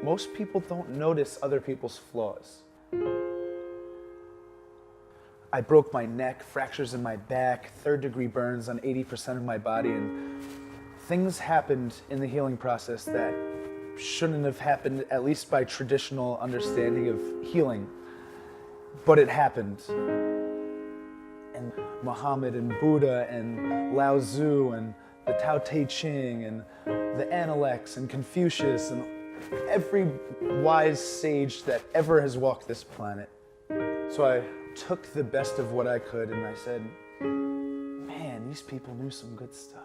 Most people don't notice other people's flaws. I broke my neck, fractures in my back, third-degree burns on 80% of my body, and things happened in the healing process that shouldn't have happened, at least by traditional understanding of healing. But it happened. And Muhammad and Buddha and Lao Tzu and the Tao Te Ching and the Analects and Confucius and every wise sage that ever has walked this planet. So I took the best of what I could and I said, man, these people knew some good stuff.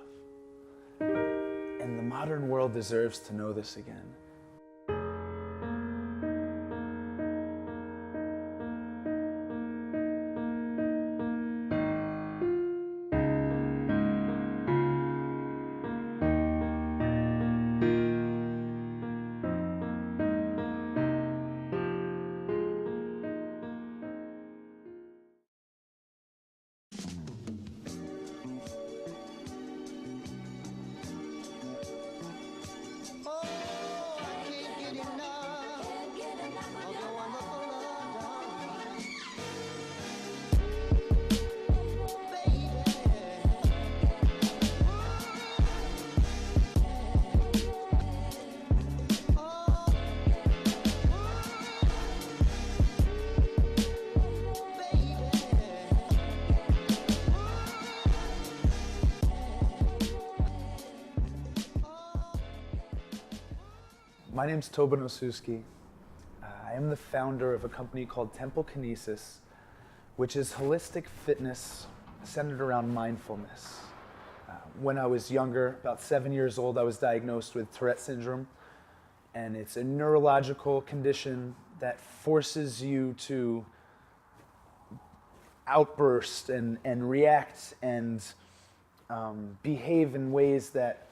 And the modern world deserves to know this again. My name's Tobin Osusky. I am the founder of a company called Qinesis, which is holistic fitness centered around mindfulness. When I was younger, about 7 years old, I was diagnosed with Tourette Syndrome, and it's a neurological condition that forces you to outburst and react and behave in ways that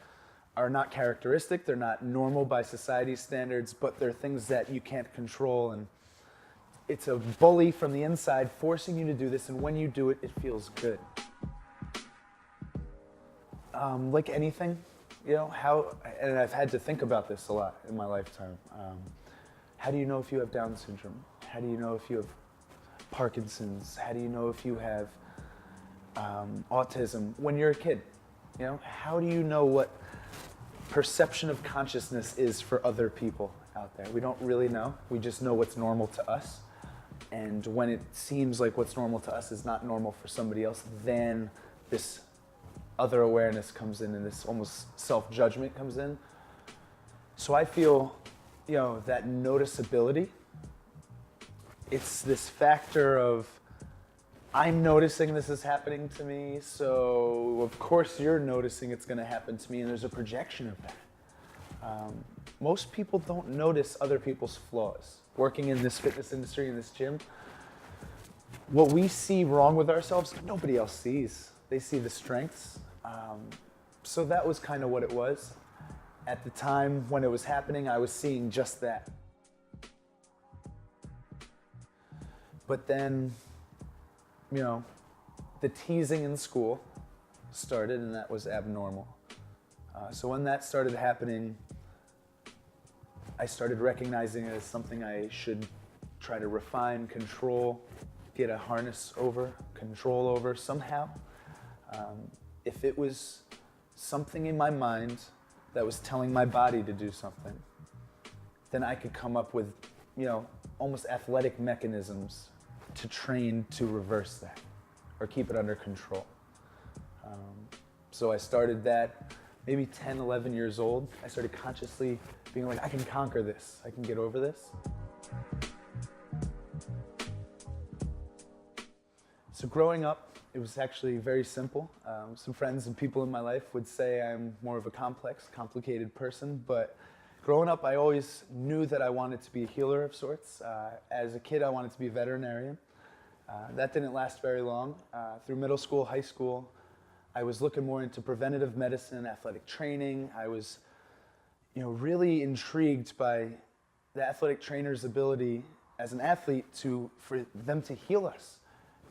are not characteristic, they're not normal by society's standards, but they're things that you can't control. And it's a bully from the inside forcing you to do this, and when you do it, it feels good. Like anything, you know, and I've had to think about this a lot in my lifetime. How do you know if you have Down syndrome? How do you know if you have Parkinson's? How do you know if you have autism when you're a kid? You know, how do you know what perception of consciousness is for other people out there? We don't really know. We just know what's normal to us. And when it seems like what's normal to us is not normal for somebody else, then this other awareness comes in and this almost self-judgment comes in. So I feel, you know, that noticeability, it's this factor of I'm noticing this is happening to me, so of course you're noticing it's going to happen to me, and there's a projection of that. Most people don't notice other people's flaws. Working in this fitness industry, in this gym, what we see wrong with ourselves, nobody else sees. They see the strengths. So that was kind of what it was. At the time when it was happening, I was seeing just that. But then, you know, the teasing in school started, and that was abnormal. So when that started happening, I started recognizing it as something I should try to refine, control, get a harness over, control over somehow. If it was something in my mind that was telling my body to do something, then I could come up with, you know, almost athletic mechanisms to train to reverse that or keep it under control. So I started that maybe 10, 11 years old. I started consciously being like, I can conquer this. I can get over this. So growing up, it was actually very simple. Some friends and people in my life would say I'm more of a complex, complicated person, but growing up, I always knew that I wanted to be a healer of sorts. As a kid, I wanted to be a veterinarian. That didn't last very long. Through middle school, high school, I was looking more into preventative medicine, athletic training. I was, you know, really intrigued by the athletic trainer's ability as an athlete for them to heal us.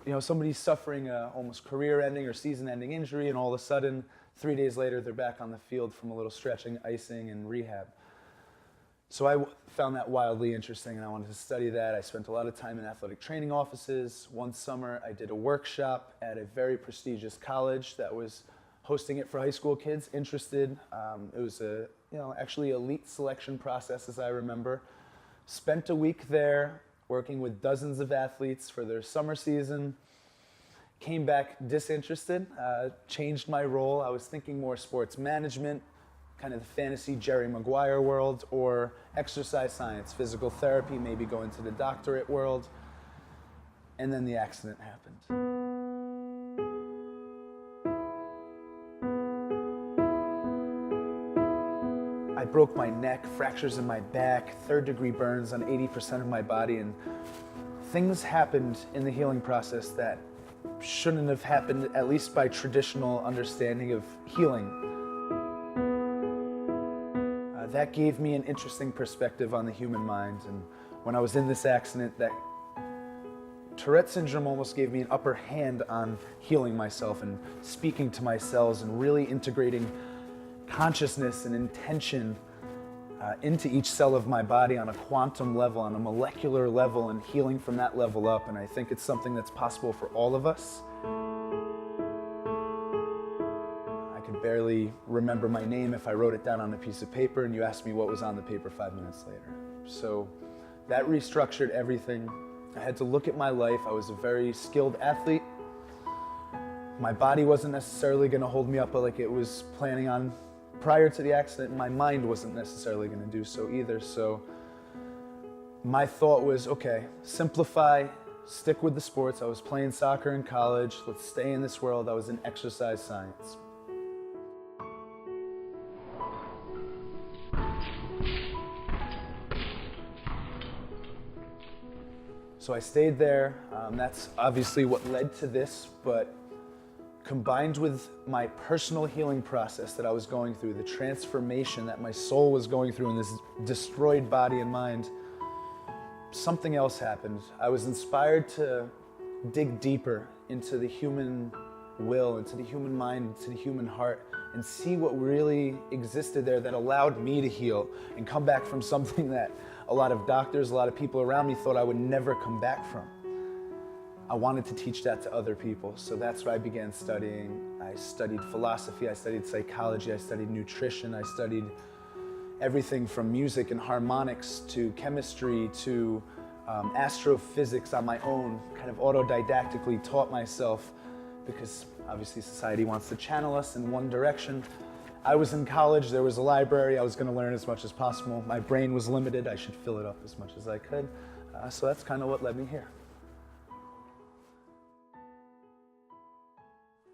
You know, somebody's suffering a almost career-ending or season-ending injury, and all of a sudden, 3 days later, they're back on the field from a little stretching, icing, and rehab. So I found that wildly interesting, and I wanted to study that. I spent a lot of time in athletic training offices. One summer, I did a workshop at a very prestigious college that was hosting it for high school kids interested. It was actually elite selection process, as I remember. Spent a week there working with dozens of athletes for their summer season. Came back disinterested, changed my role. I was thinking more sports management, kind of the fantasy Jerry Maguire world, or exercise science, physical therapy, maybe go into the doctorate world. And then the accident happened. I broke my neck, fractures in my back, third-degree burns on 80% of my body, and things happened in the healing process that shouldn't have happened, at least by traditional understanding of healing. That gave me an interesting perspective on the human mind, and when I was in this accident, that Tourette Syndrome almost gave me an upper hand on healing myself and speaking to my cells and really integrating consciousness and intention into each cell of my body on a quantum level, on a molecular level, and healing from that level up. And I think it's something that's possible for all of us. I could barely remember my name if I wrote it down on a piece of paper and you asked me what was on the paper 5 minutes later. So that restructured everything. I had to look at my life. I was a very skilled athlete. My body wasn't necessarily going to hold me up like it was planning on prior to the accident. My mind wasn't necessarily going to do so either. So my thought was, okay, simplify, stick with the sports. I was playing soccer in college. Let's stay in this world. I was in exercise science. So I stayed there. That's obviously what led to this, but combined with my personal healing process that I was going through, the transformation that my soul was going through in this destroyed body and mind, something else happened. I was inspired to dig deeper into the human will, into the human mind, into the human heart, and see what really existed there that allowed me to heal and come back from something that a lot of doctors, a lot of people around me thought I would never come back from. I wanted to teach that to other people, so that's what I began studying. I studied philosophy, I studied psychology, I studied nutrition, I studied everything from music and harmonics to chemistry to astrophysics on my own, kind of autodidactically taught myself, because obviously society wants to channel us in one direction. I was in college, there was a library, I was going to learn as much as possible. My brain was limited, I should fill it up as much as I could. So that's kind of what led me here.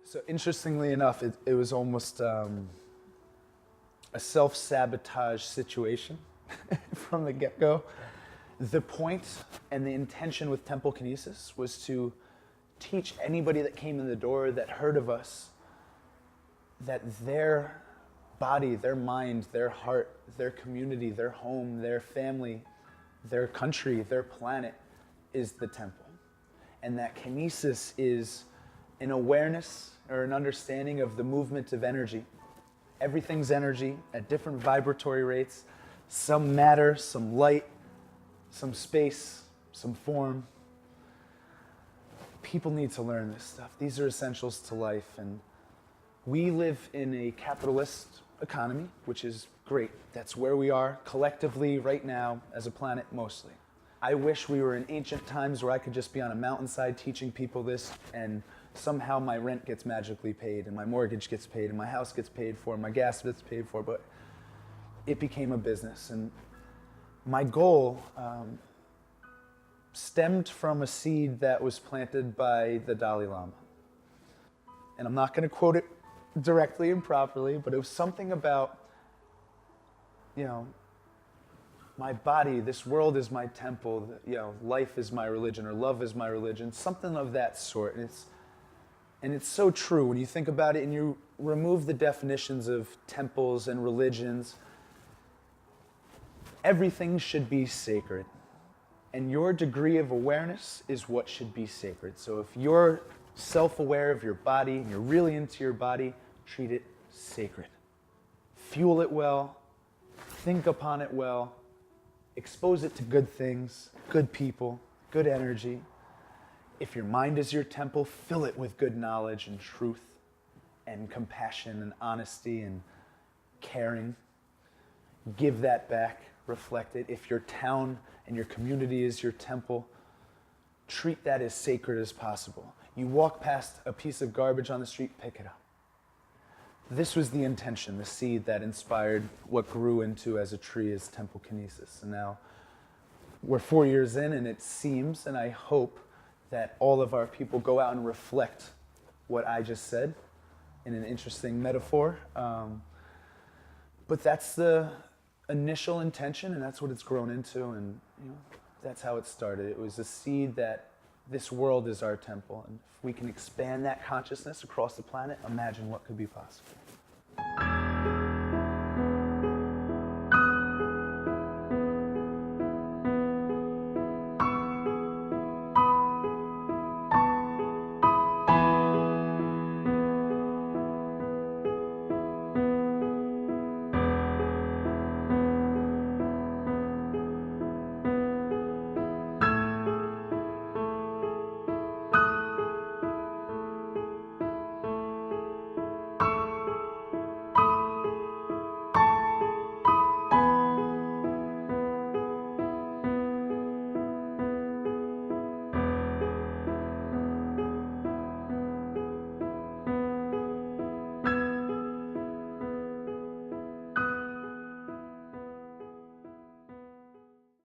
So interestingly enough, it was almost a self-sabotage situation from the get-go. The point and the intention with Temple Qinesis was to teach anybody that came in the door that heard of us that their body, their mind, their heart, their community, their home, their family, their country, their planet is the temple. And that Qinesis is an awareness or an understanding of the movement of energy. Everything's energy at different vibratory rates, some matter, some light, some space, some form. People need to learn this stuff. These are essentials to life, and we live in a capitalist economy, which is great. That's where we are collectively right now as a planet mostly. I wish we were in ancient times where I could just be on a mountainside teaching people this, and somehow my rent gets magically paid, and my mortgage gets paid, and my house gets paid for, and my gas gets paid for, but it became a business. And my goal stemmed from a seed that was planted by the Dalai Lama. And I'm not going to quote it directly and properly, but it was something about, my body, this world is my temple, life is my religion, or love is my religion, something of that sort. And it's so true when you think about it and you remove the definitions of temples and religions. Everything should be sacred. And your degree of awareness is what should be sacred. So if you're self-aware of your body and you're really into your body, treat it sacred. Fuel it well, think upon it well, expose it to good things, good people, good energy. If your mind is your temple, fill it with good knowledge and truth and compassion and honesty and caring. Give that back, reflect it. If your town and your community is your temple, treat that as sacred as possible. You walk past a piece of garbage on the street, pick it up. This was the intention, the seed that inspired what grew into as a tree as Temple Qinesis. And now we're 4 years in, and it seems, and I hope, that all of our people go out and reflect what I just said in an interesting metaphor. But that's the initial intention, and that's what it's grown into, and that's how it started. It was a seed that this world is our temple, and if we can expand that consciousness across the planet, imagine what could be possible.